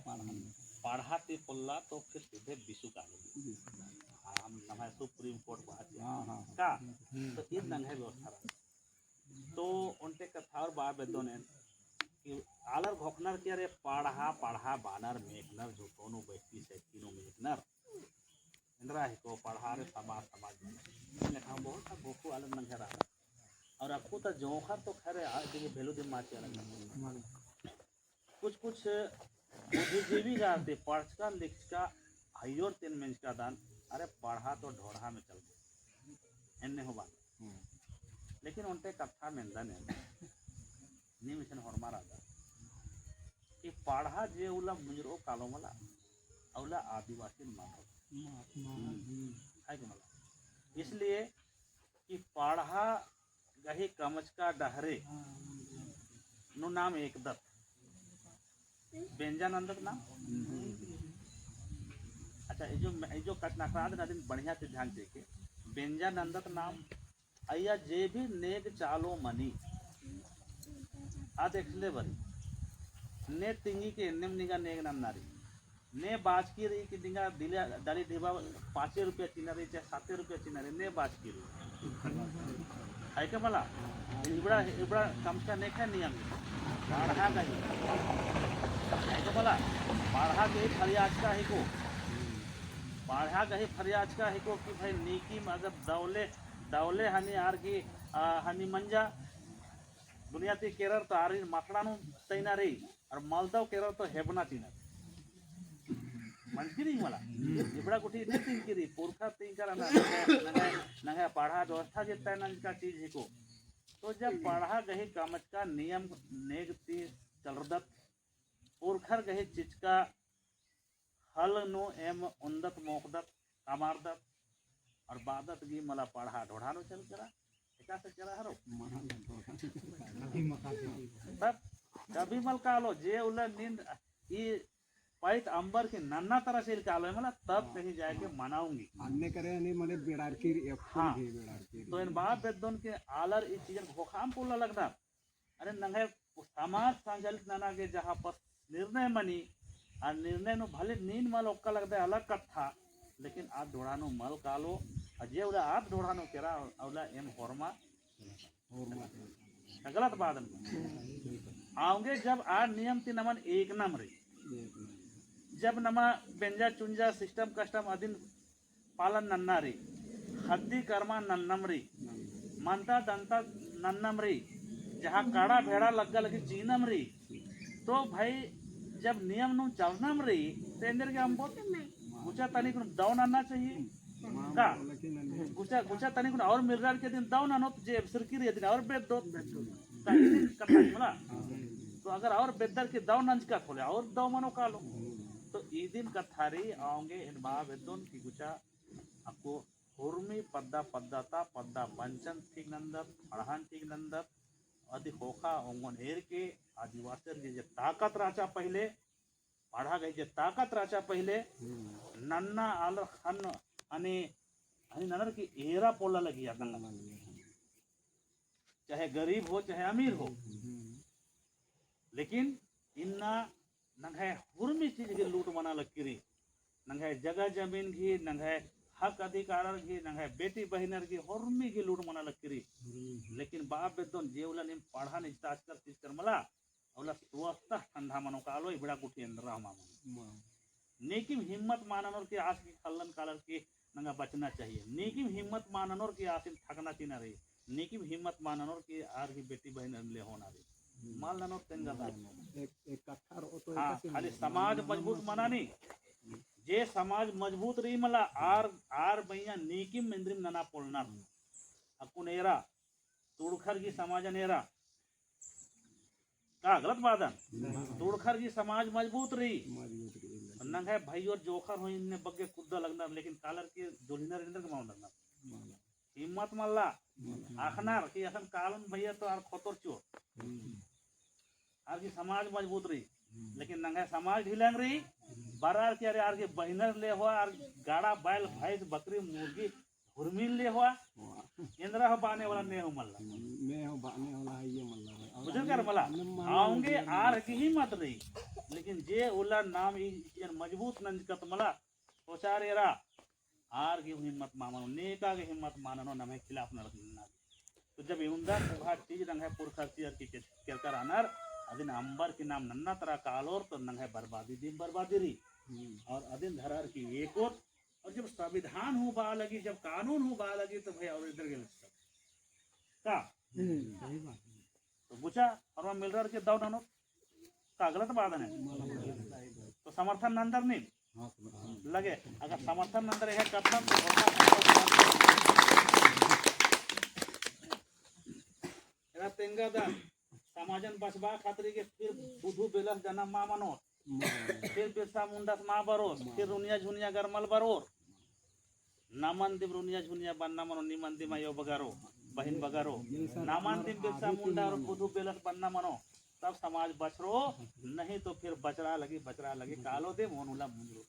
पढ़ा ते पोल्ला तो फिर सीधे विशु का लगी हम नमः सुप्रीम कोर्ट बात का तो ये नंग है व्यवस्था तो उनते कथा और बात बेदो ने कि आलर घोकनर के रे पढ़ा बानर मेघनर जो कोनो व्यक्ति से तीनों मेघनर इंद्रा ही को पढ़ा रे समाज में लिखा बहुत सा भूखू आलर नंग है और आपको तो जोखर तो खैर देखिए भेलू दिन माची अलग कुछ बुद्धिजीवी जाते पढ़ का लिख का हयोर तीन मेंस का दान अरे पढ़ा तो ढोढ़ा में चल गए इन्ने हो बात लेकिन उनते कथा में दने नी मिशन हरमा राजा कि पढ़ा जे उला मुजरो कालो मला औला आदिवासी मानव है कि मला इसलिए कि पढ़ा गही कमच का डहरे नु नाम एक दत्त बेंजानंदक नाम अच्छा ये जो कथनाक्रांत नदीन बढ़िया से ध्यान देके बेंजानंदक नाम अय्या जे भी नेग चालो मनी आ देख ले बरी ने तिंगी के निम निगा नेग नाम नारी ने बाज की रही कि दिंगा दिले डाली ढिबा 5 रुपया चिना रही चाहे 7 रुपया चिना रही ने बाज की रही ऐके मला इबड़ा कमसा नेखा नियम पाढ़ा गई ऐके मला पाढ़ा गई फरियाज का है को पाढ़ा गई फरियाज का है को कि भाई नीकी अगर दौले हनी आर की हनी मंजा दुनिया ती केरर तो आरी मकड़ानु तैना रही और मालदाव केरर तो हेबना तीना मंजकी नहीं मला इबड़ा कुटी नहीं तीन की पुरखा तीन कर नंगे पाढ़ा व्यवस्था जितना नंज का चीज है को तो जब पढ़ा गहे कामच का नियम नेग ती चलरदत पुरखर गहे चिचका हल नो एम उंदत मोकदत कामारदत और बादत गी मला पढ़ा ढोढ़ानो चल करा एका से करा हरो तब कभी मल कालो जे उला नींद ई पाइट अंबर के नन्ना तरह से कालो है मला तब कहीं जाके मनाऊंगी अन्य करे नहीं मने बेड़ार की हाँ बेड़ार की तो इन बाप बेदोन के आलर इस चीजन भोखाम पोला लगना अरे नंगे समाज संचालित नाना के जहाँ पर निर्णय मनी और निर्णय नो भले नींद मल ओक्का लगता है अलग कथा लेकिन आप ढोड़ानो मल कालो अजय उला आप ढोड़ानो केरा अवला एम होरमा गलत बात आओगे जब आज नियम ती नमन एक नम रही जब नमा बेंजा चुंजा सिस्टम कस्टम अधीन पालन नन्ना रे हद्दी कर्मा नन्नम रे मनता दंता नन्नम रे जहाँ काड़ा भेड़ा लग्गा लगी चीनम रे तो भाई जब नियम नु चलनम रे तो अंदर के हम बोलते गुचा तनिक दाव नन्ना चाहिए का गुचा तनिक और मिर्जार के दिन दाव ननो जे अफसर की रे दिन और बेद दो का दिन करता मला तो अगर और बेदर के दाव नंज का खोले और दाव मनो का लो तो ई दिन कथारी आओगे इन बा वेदोन की गुचा आपको हुर्मी पद्दा पद्दाता पद्दा पंचन ठीक नंदर अड़हान ठीक नंदर आदि होखा ओंगन हेर के आदिवासी के जे ताकत राचा पहले पढ़ा गई जे ताकत राचा पहले नन्ना आलर खन अने अने ननर की एरा पोला लगी आता चाहे गरीब हो चाहे अमीर हो लेकिन इन्ना नंगे हुर्मी चीज के लूट मना लकीरी नंगे जगह जमीन की नंगे हक अधिकार की नंगे बेटी बहनर की हुर्मी की लूट मना लकीरी लेकिन बाप बेदोन जेवला ने पढ़ा ने ताज कर चीज कर मला अवला स्वस्थ ठंडा मनो कालो इबड़ा कुटी अंदर रामा नेकी हिम्मत माननोर की आस की खल्लन कालर की नंगा बचना चाहिए नेकी हिम्मत माननोर की आस थकना तीना रही नेकी हिम्मत माननोर की आर की बेटी बहन ले होना रही माल ननो तेंगा एक कथा रो तो हाँ खाली समाज मजबूत मनानी जे समाज मजबूत रही मला आर भैया नीकिम इंद्रिम नना पोलना अकुनेरा तुड़खर की समाज नेरा का गलत बात है तुड़खर की समाज मजबूत रही नंग है भाई और जोखर हो इनने बग्गे कुद्दा लगना लेकिन कालर के जोलिनर इंदर के माउंड लगना हिम्मत मल्ला आखनार की असन कालन भैया तो आर खोतर चो आर की समाज मजबूत रही लेकिन नंगा समाज ढीलंग रही बारार की अरे आर के बहिनर ले हुआ आर गाड़ा बैल भैंस बकरी मुर्गी हुरमिल ले हुआ इंद्रा हो बाने वाला ने हो मल्ला मैं हो बाने वाला है ये मल्ला बुझल कर मला आओगे आर की ही मत रही लेकिन जे उला नाम मजबूत नंजकत मला सोचारेरा आर की हिम्मत मानो नेका की हिम्मत मानो नमे खिलाफ न रखना तो जब ईमानदार पुखा चीज रंग है पुरखा चीज की केरकर आनर अदिन अंबर के नाम नन्ना तरह कालोर तो नंग है बर्बादी दिन बर्बादी रही और अदिन धरार की एक और जब संविधान हो बा लगी जब कानून हो बा लगी तो भाई और इधर के का तो बुचा और मिल रहा के दाव नानो का गलत बात है तो समर्थन अंदर नहीं लगे अगर समर्थन अंदर है कथन तो तेंगादान समाजन बसबा खातरी के फिर बुधु बेलस जन्म मा मनो फिर बिरसा मुंडस मा बरोस फिर रुनिया झुनिया गरमल बरोर नामन दिम रुनिया झुनिया बनना मनो निमन दिमा यो बगारो बहिन बगारो नामन दिम बिरसा मुंडा और बुधु बेलस बनना मनो तब समाज बचरो नहीं तो फिर बचरा लगी कालो दे मोनुला मुंजरो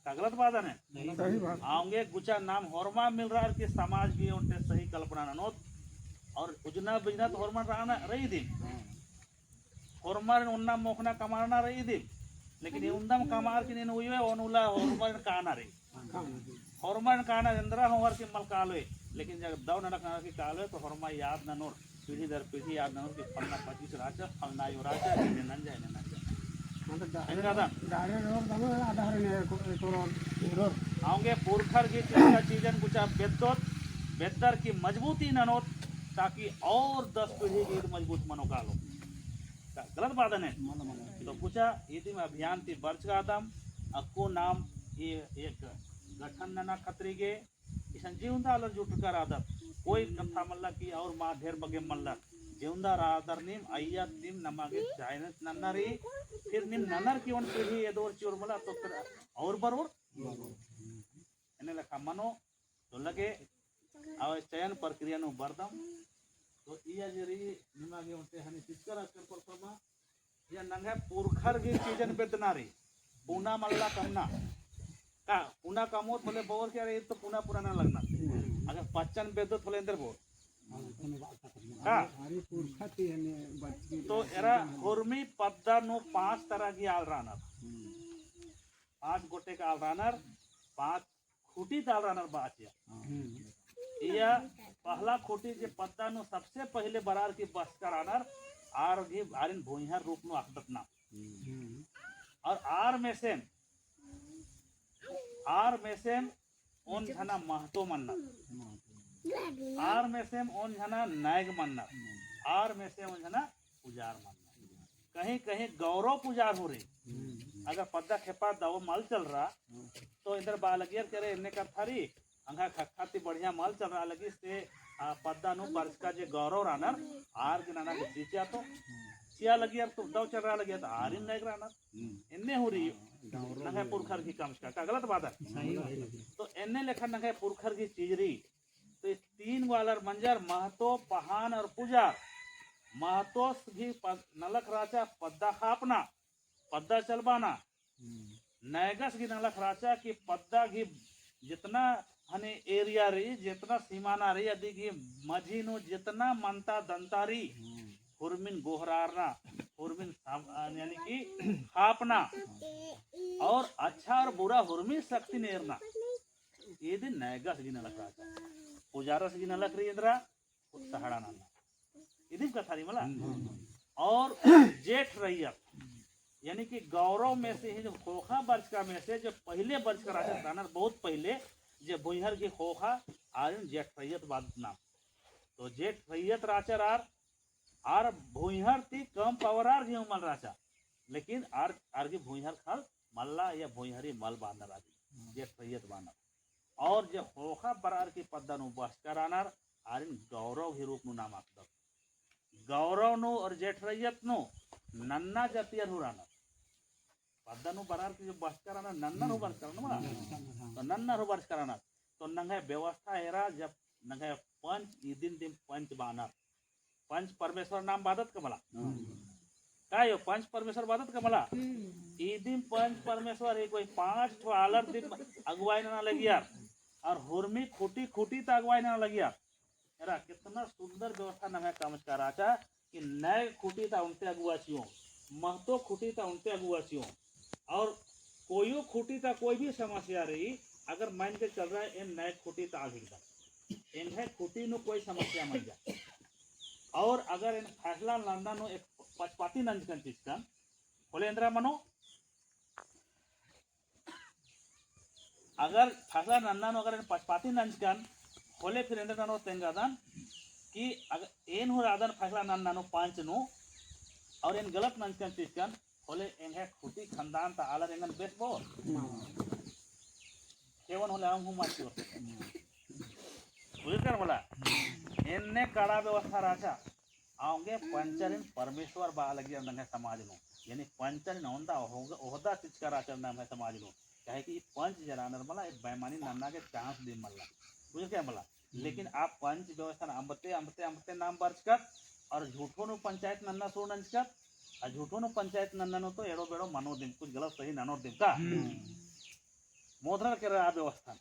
का गलत बात है सही बात आऊंगे गुचा नाम होरमा मिल रहा है कि समाज की उनसे सही कल्पना ननोत और उजना बिजना तो होरमा रहना रही थी होरमा उन्ना मोखना कमाना रही थी लेकिन ये उन्दम कमार की नहीं हुई है ओनुला होरमा काना रही होरमा काना इंद्रा होवर के मल कालोए लेकिन जब दाव ननक ननक की काल है तो हरमा याद ननोर पीढ़ी दर पीढ़ी याद ननोर कि फलना 25 राजा फलना यो राजा इन्हें नन जाए मतलब दादा डायरेक्ट रोड दम आधार ने रोड आओगे पुरखर की चीज़ चीजन कुछ बेदोत बेदर की मजबूती ननोत ताकि और 10 पीढ़ी की मजबूत मनोकालो गलत बात है तो पूछा यदि में अभियान थी वर्ष का आदम अक्को नाम ये एक गठन नना खतरी के जीवंदा अलर जुट कर आदर कोई कथा मल्ला की और माँ ढेर बगे मल्ला जीवंदा रादर निम अय्या निम नमागे चाइना नन्नरी फिर निम नन्नर की उन पीढ़ी ये दौर चोर मला तो फिर और बरोबर इन्हें लखा मनो तो लगे आवे चयन प्रक्रिया नु बरदम तो इया जरी निमागे उनते हनी चित्कर अकर परफरमा या नंगे पुरखर की चीजन बेदनारी पूना मल्ला कमना का पूना कामोत बोले बोर क्या रे तो पूना पुराना लगना अगर पच्चन बेदो थोले अंदर बोर का तो एरा हुर्मी पद्दा नो 5 तरह की आल रानर 5 गोटे का आल रानर 5 खूटी दाल रानर बाचिया या पहला खूटी जे पद्दा नो सबसे पहले बरार की बस का रानर आर भी आरिन भूइहर रूप नो आखदत ना और आर में से उन झना महतो मन्ना आर में से उन झना नायक मन्ना आर में से उन झना पुजार मन्ना कहीं कहीं गौरव पुजार हो रही अगर पद्दा खेपा दाव माल चल रहा तो इधर बा लगियर करे इन्ने का थारी अंगा खाती बढ़िया माल चल रहा लगी से पद्दा नु वर्ष का जे गौरव रानर आर के नाना के चिचिया तो चिया लगी यार तो दाव चल रहा लगी तो आर इन नायक रानर इन्ने हो रही नंगे पुरखर की कम का गलत बात है तो इन्ने लेखा नंगे पुरखर की चीजरी तो इस 3 वालर मंजर महतो पहान और पुजार महतो घी नलक राचा पद्दा खापना पद्दा चलबाना नैगस घी नलक राचा की पद्दा घी जितना हने एरिया रही जितना सीमाना रही यदि घी मझी नो जितना मनता दंतारी हुरमिन गोहरारना हुरमिन यानी कि खापना और अच्छा और बुरा हुरमिन शक्ति नेरना ये दिन नैगस घी नलक राचा पुजारस की नलक रही इंद्रा सहाड़ा नाना इधर कथा रही मला और जेठ रैयत यानी कि गौरव में से जो खोखा वर्ष का में से जो पहले वर्ष का राजा था बहुत पहले जो भुइहर की खोखा आर्यन जेठ रैयत बाद नाम तो जेठ रैयत राचर आर भुइहर थी कम पावर आर घी मल राचा लेकिन आर की भुइहर खल मल्ला या भुइहरी मल बांधर आदि जेठ रैयत बांधर और जो होखा बरार की पद्दा नु बस करानर आरिन गौरव ही रूप नु नाम आखदब गौरव नु और जेठ रैयत नु नन्ना जातियर हुरानर पद्दा नु बरार की जो बस करानर नन्ना नु बस करानर तो नन्ना नु बस करानर तो नंगे व्यवस्था एरा जब नंगे पंच दिन दिन पंच बानर पंच परमेश्वर नाम बादत कमला का यो पंच परमेश्वर बादत कमला दिन पंच परमेश्वर एक कोई 5 ठो आलर दिन अगुवाई ना लगी यार और हुरमी खूटी खूटी तो अगुवाई ना लगी यार एरा कितना सुंदर व्यवस्था नमे कामचकार आचा कि नए खूटी था उनते अगुवाचियों महतो खूटी था उनते अगुवाचियों और कोई खूटी था कोई भी समस्या रही अगर मान के चल रहा है इन नए खूटी था आगे इन्हें खूटी नु कोई समस्या मर जाए और अगर इन फैसला लंदन नु एक पचपाती नंजकन चिस्कन बोले इंद्रा मनो अगर फैसला नंदन अगर इन पचपाती नंजकन बोले फिर इंद्रा नो तेंगादन कि अगर इन हो रादन फैसला नंदन पांच नु और इन गलत नंजकन चिस्कन बोले इन्हें खुटी खानदान ता आलर इंगन बेस बो केवन होले हम हूं माचियो बुझकर बोला इनने कड़ा व्यवस्था राचा आऊंगे पंचरिन परमेश्वर बा लगी अंदर समाज नो यानी पंचरिन होंदा होगा ओहदा चिचकार आचरण है समाज नो कहे कि पंच जरानर मला एक बेईमानी नन्ना के चांस दे मल्ला बुझ क्या मला लेकिन आप पंच व्यवस्था अमते अमते अमते नाम बर्च कर और झूठो नु पंचायत नन्ना सो नंच कर और झूठो नु पंचायत नन्ना नो तो एड़ो बेड़ो मनो दिन कुछ गलत सही ननो दिन का मोद्रा के रहा व्यवस्था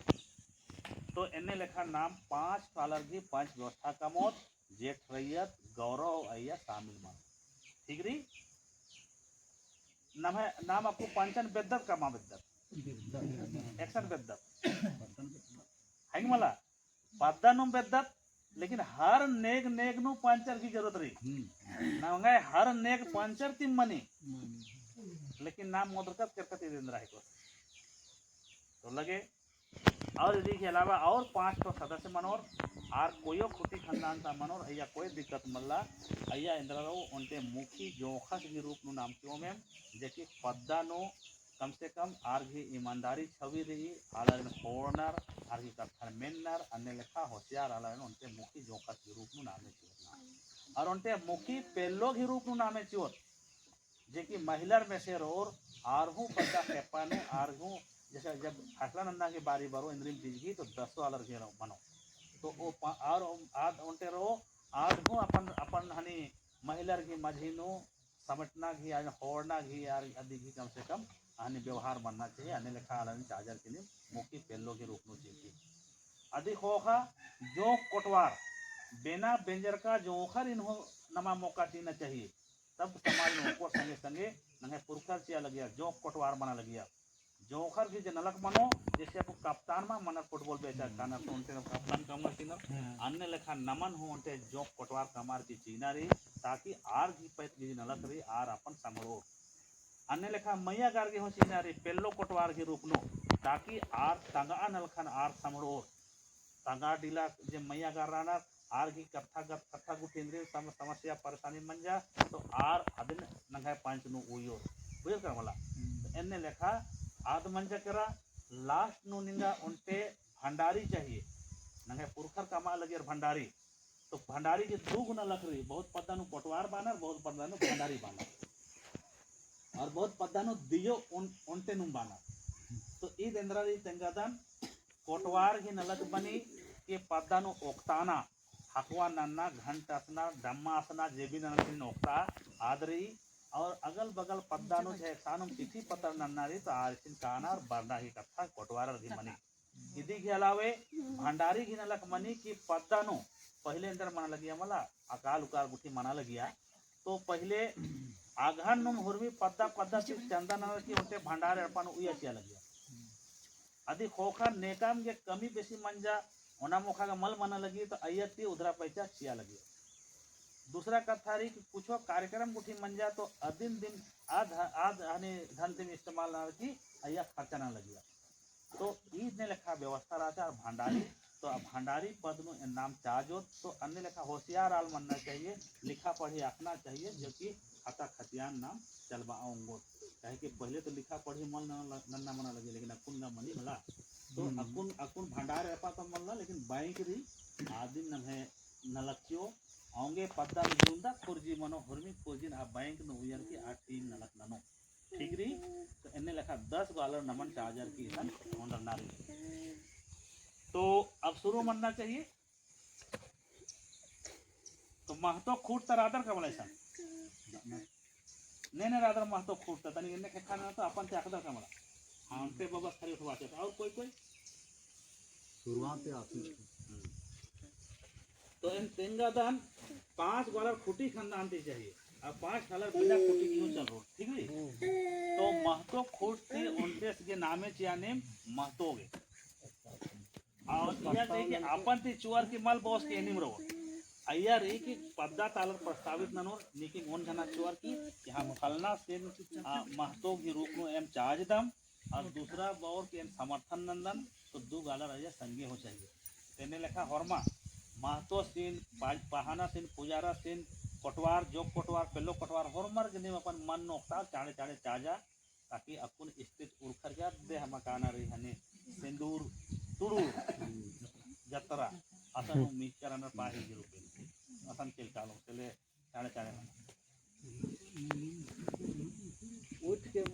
तो इन्हें लिखा नाम 5 सालर की 5 व्यवस्था का मौत जेठ रैयत गौरव अय्या शामिल मान ठीक रही नाम है नाम आपको पंचन बेद्दत का मां बेद्दत एक्शन बेद्दत है मला पद्दा नु बेद्दत लेकिन हर नेग नेग नु पंचर की जरूरत रही ना मंगाए हर नेग पंचर तिम मनी लेकिन नाम मोदरकत करकत इधर रहे को तो लगे। और यदि के अलावा और 5 तो सदस्य मनोर आर कोयो खुटी खानदान ता मनोर अया कोई दिक्कत मल्ला अया इंद्र रो उनते मुखी जोखस के रूप नु नाम क्यों में जेकी पद्दा नो कम से कम आर भी ईमानदारी छवि रही आलर फोरनर आर की कथन मेनर अन्य लेखा होशियार आलर उनते मुखी जोखस के रूप नु नामे चिवत और उनते मुखी पेलो के रूप नु नामे चिवत जेकी महिलार में से रोर आरहू पद्दा केपानो आरहू जैसे जब फैसला नंदा की बारी बारो इंद्रिम चीज की तो 10 वालर के बनो तो वो और आद उनते रो आज हूँ अपन हनी महिलार की मझीनो समटना घी आज होड़ना घी यार आदि घी कम से कम हनी व्यवहार बनना चाहिए अन्य लेखा आलनी चार्जर के लिए मुखी पेलो के रूप में चाहिए अधिक होगा जो कोटवार बिना बेंजर का जोखर इन्हों नमा मौका देना चाहिए तब समाज में ऊपर संगे संगे नंगे पुरखर चिया लगिया जो कोटवार बना लगिया जोखर की जनलक मनो जैसे आपको कप्तान में मनर फुटबॉल बेचा खाना तो उनते कप्तान कमर किनर अन्य लेखा नमन हो उनते जो कोटवार कमार की चीना रही ताकि आर की पैत की नलक रही आर अपन समरो अन्य लेखा मैया गार के हो चीना रही पेल्लो कोटवार के रूप नो ताकि आर तंगा नलखन आर समरो तंगा डीला जे मैया गार राना आर की कथा को केंद्रीय समस्या परेशानी मन जा तो आर अदिन नंगा पंच नु उयो बुझ कर मला अन्य लेखा आद मंजा करा लास्ट नु निंगा उनते भंडारी चाहिए नंगे पुरखर कमा लगे भंडारी तो भंडारी के दो गुना लग रही बहुत पद्दा नु कोटवार बानर बहुत पद्दा नु भंडारी बानर और बहुत पद्दा नु दियो उनते नु बानर तो ई देंद्रा दी तेंगादान कोटवार ही नलक बनी के पद्दा नु ओक्ताना हकवा नन्ना घंटासना डम्मासना जेबी नन्ना ओक्ता आदरी और अगल बगल पद्दानु है सानुम तिथि पतर नन्नारी तो आरसिन कानार बरना ही कथा कोटवार की मनी इदी के अलावे भंडारी की नलक मनी की पद्दानु पहले अंदर मना लगिया मला अकाल उकार गुठी मना लगिया तो पहले आघन नुम हुरवी पद्दा पद्दा से चंदन की उनते भंडार अपन उया चिया लगिया अधि खोखा नेकाम के कमी बेसी मंजा ओना मुखा का मल मना लगी तो अयती उधरा पैसा चिया लगिया दूसरा कथारी कि कुछ कार्यक्रम गुठी मंजा तो अदिन दिन आध हने धन दिन इस्तेमाल ना की अया खर्चा ना लगिया तो ईद ने लेखा व्यवस्था रहा और भंडारी तो भंडारी पद नु नाम चाजो तो अन्य लेखा होशियार आल मनना चाहिए लिखा पढ़ी आखना चाहिए जो कि खाता खतियान नाम चलवाओंगो कहे कि पहले तो लिखा पढ़ी मन नन्ना मना लगे लेकिन अकुन ना मनी मला तो अकुन भंडार अपा तो मल्ला लेकिन बैंक री आदिन न है नलक्यो आंगे पद्दा जुंदा खुर्जी मनो हुरमी खुर्जिन आ बैंक नु उयर की आ टीम नलक ननो ठीक री तो इन्ने लेखा 10 डॉलर नमन चार्जर की सन होंडर नारी तो अब शुरू मनना चाहिए तो महतो खूट तर आदर का मला सन ने रादर महतो खूट तनी इन्ने के खाना तो अपन ते आदर का मला हां पे बाबा खरी उठवाते और कोई शुरुआत से आती तो इन तेंगादान 5 डॉलर खुटी खानदान दी चाहिए अब 5 डॉलर बिना खुटी क्यों चल रहा ठीक है तो महतो खुट से उनते के नामे चियाने महतो गे और यह देखिए अपन ती चुआर की माल बॉस के एनिम रहो अय्या रे की पद्दा तालर प्रस्तावित ननो निकी मोन जना चुआर की यहां फलना सेन महतो की रूप में एम चार्ज दम और दूसरा बार के समर्थन नंदन तो 2 डॉलर अय्या संगे हो चाहिए तेने लेखा हरमा महतो सीन पहाना सीन पुजारा सीन कोटवार जोग कोटवार पेलो कोटवार हरमर जने अपन मन नोकता चाड़े चाड़े चाजा ताकि अकुन स्थित उरखर गया दे हम काना रही हने सिंदूर तुड़ू जतरा असन मिक्सचर अनर पाही के रूप में असन के कालो चले चाड़े चाड़े